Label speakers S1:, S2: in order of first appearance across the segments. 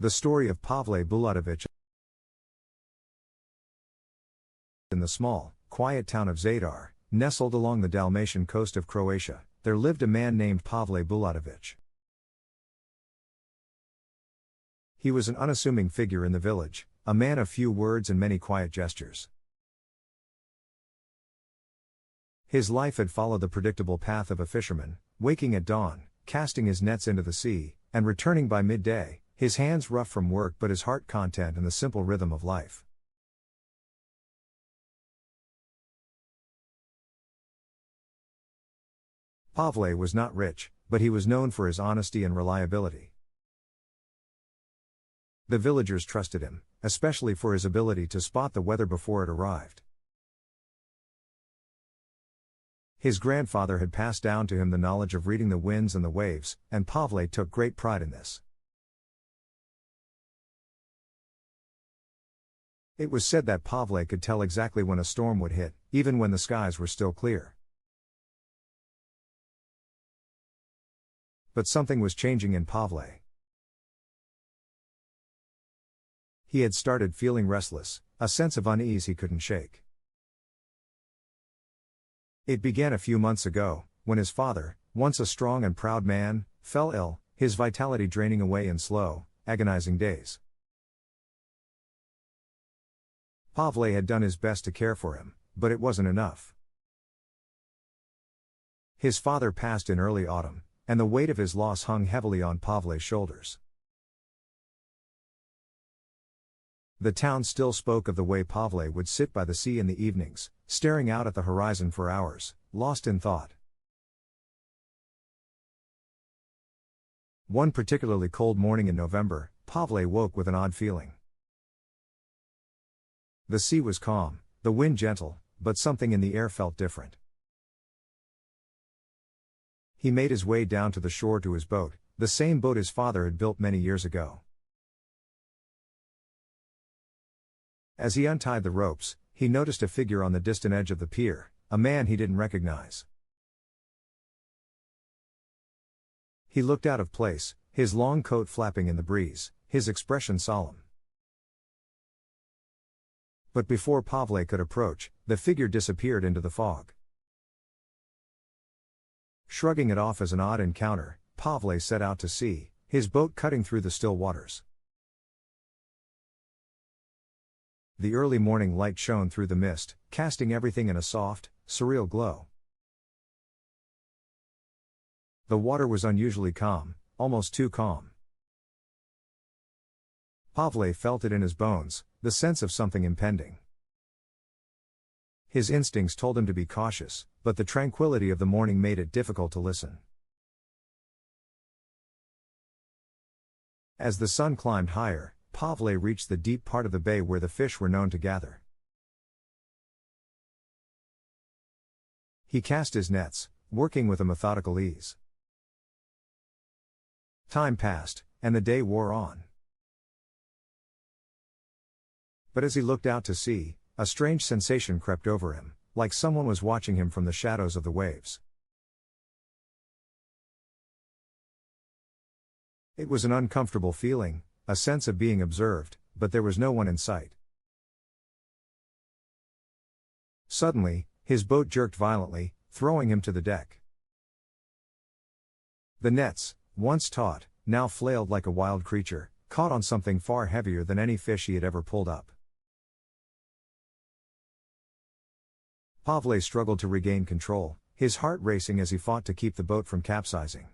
S1: The story of Pavle Bulatović. In the small, quiet town of Zadar, nestled along the Dalmatian coast of Croatia, there lived a man named Pavle Bulatović. He was an unassuming figure in the village, a man of few words and many quiet gestures. His life had followed the predictable path of a fisherman, waking at dawn, casting his nets into the sea, and returning by midday, his hands rough from work but his heart content in the simple rhythm of life. Pavle was not rich, but he was known for his honesty and reliability. The villagers trusted him, especially for his ability to spot the weather before it arrived. His grandfather had passed down to him the knowledge of reading the winds and the waves, and Pavle took great pride in this. It was said that Pavle could tell exactly when a storm would hit, even when the skies were still clear. But something was changing in Pavle. He had started feeling restless, a sense of unease he couldn't shake. It began a few months ago, when his father, once a strong and proud man, fell ill, his vitality draining away in slow, agonizing days. Pavle had done his best to care for him, but it wasn't enough. His father passed in early autumn, and the weight of his loss hung heavily on Pavle's shoulders. The town still spoke of the way Pavle would sit by the sea in the evenings, staring out at the horizon for hours, lost in thought. One particularly cold morning in November, Pavle woke with an odd feeling. The sea was calm, the wind gentle, but something in the air felt different. He made his way down to the shore to his boat, the same boat his father had built many years ago. As he untied the ropes, he noticed a figure on the distant edge of the pier, a man he didn't recognize. He looked out of place, his long coat flapping in the breeze, his expression solemn. But before Pavle could approach, the figure disappeared into the fog. Shrugging it off as an odd encounter, Pavle set out to sea, his boat cutting through the still waters. The early morning light shone through the mist, casting everything in a soft, surreal glow. The water was unusually calm, almost too calm. Pavle felt it in his bones, the sense of something impending. His instincts told him to be cautious, but the tranquility of the morning made it difficult to listen. As the sun climbed higher, Pavle reached the deep part of the bay where the fish were known to gather. He cast his nets, working with a methodical ease. Time passed, and the day wore on. But as he looked out to sea, a strange sensation crept over him, like someone was watching him from the shadows of the waves. It was an uncomfortable feeling, a sense of being observed, but there was no one in sight. Suddenly, his boat jerked violently, throwing him to the deck. The nets, once taut, now flailed like a wild creature, caught on something far heavier than any fish he had ever pulled up. Pavle struggled to regain control, his heart racing as he fought to keep the boat from capsizing.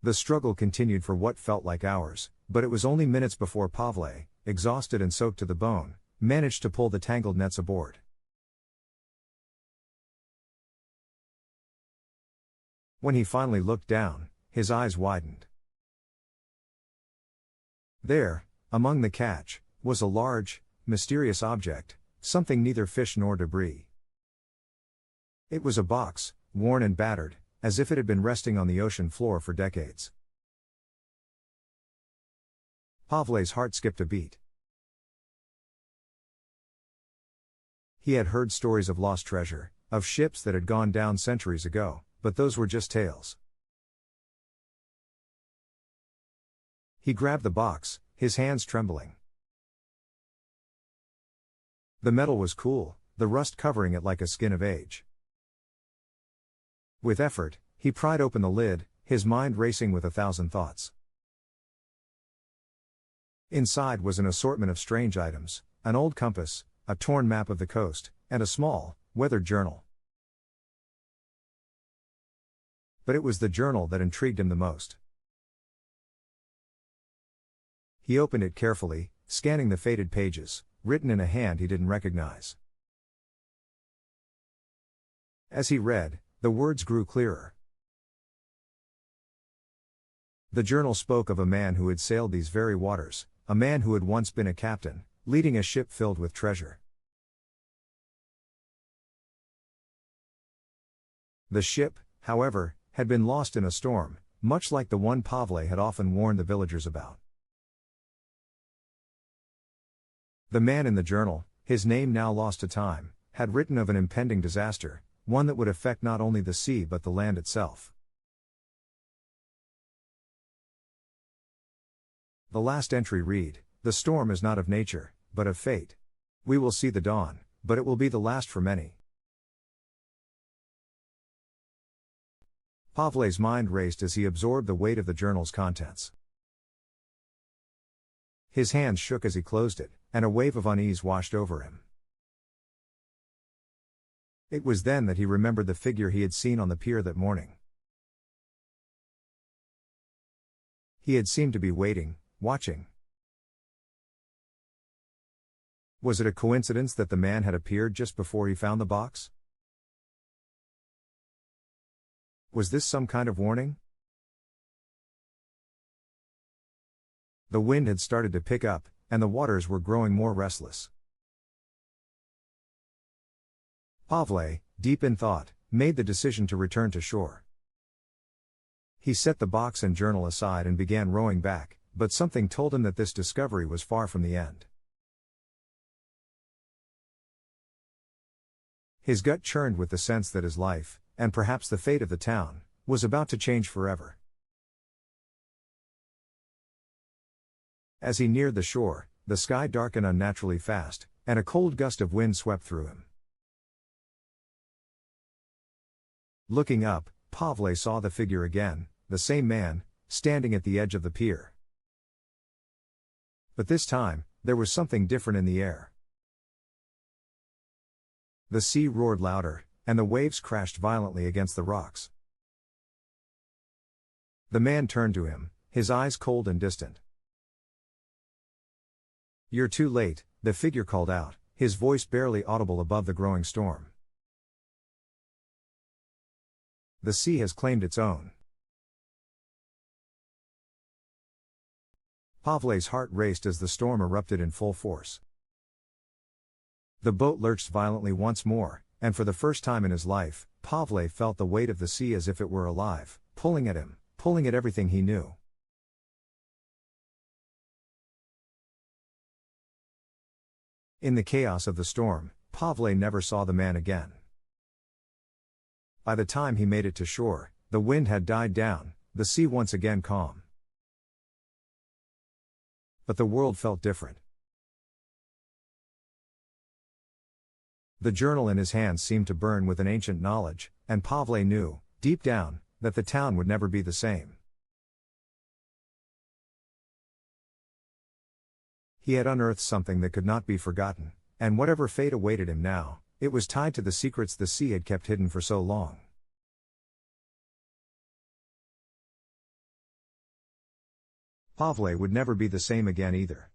S1: The struggle continued for what felt like hours, but it was only minutes before Pavle, exhausted and soaked to the bone, managed to pull the tangled nets aboard. When he finally looked down, his eyes widened. There, among the catch, was a large, mysterious object, something neither fish nor debris. It was a box, worn and battered, as if it had been resting on the ocean floor for decades. Pavle's heart skipped a beat. He had heard stories of lost treasure, of ships that had gone down centuries ago, but those were just tales. He grabbed the box, his hands trembling. The metal was cool, the rust covering it like a skin of age. With effort, he pried open the lid, his mind racing with 1,000 thoughts. Inside was an assortment of strange items, an old compass, a torn map of the coast, and a small, weathered journal. But it was the journal that intrigued him the most. He opened it carefully, scanning the faded pages, written in a hand he didn't recognize. As he read, the words grew clearer. The journal spoke of a man who had sailed these very waters, a man who had once been a captain, leading a ship filled with treasure. The ship, however, had been lost in a storm, much like the one Pavle had often warned the villagers about. The man in the journal, his name now lost to time, had written of an impending disaster, one that would affect not only the sea but the land itself. The last entry read, "The storm is not of nature, but of fate. We will see the dawn, but it will be the last for many." Pavle's mind raced as he absorbed the weight of the journal's contents. His hands shook as he closed it, and a wave of unease washed over him. It was then that he remembered the figure he had seen on the pier that morning. He had seemed to be waiting, watching. Was it a coincidence that the man had appeared just before he found the box? Was this some kind of warning? The wind had started to pick up, and the waters were growing more restless. Pavle, deep in thought, made the decision to return to shore. He set the box and journal aside and began rowing back, but something told him that this discovery was far from the end. His gut churned with the sense that his life, and perhaps the fate of the town, was about to change forever. As he neared the shore, the sky darkened unnaturally fast, and a cold gust of wind swept through him. Looking up, Pavle saw the figure again, the same man, standing at the edge of the pier. But this time, there was something different in the air. The sea roared louder, and the waves crashed violently against the rocks. The man turned to him, his eyes cold and distant. "You're too late," the figure called out, his voice barely audible above the growing storm. "The sea has claimed its own." Pavle's heart raced as the storm erupted in full force. The boat lurched violently once more, and for the first time in his life, Pavle felt the weight of the sea as if it were alive, pulling at him, pulling at everything he knew. In the chaos of the storm, Pavle never saw the man again. By the time he made it to shore, the wind had died down, the sea once again calm. But the world felt different. The journal in his hands seemed to burn with an ancient knowledge, and Pavle knew, deep down, that the town would never be the same. He had unearthed something that could not be forgotten, and whatever fate awaited him now, it was tied to the secrets the sea had kept hidden for so long. Pavle would never be the same again either.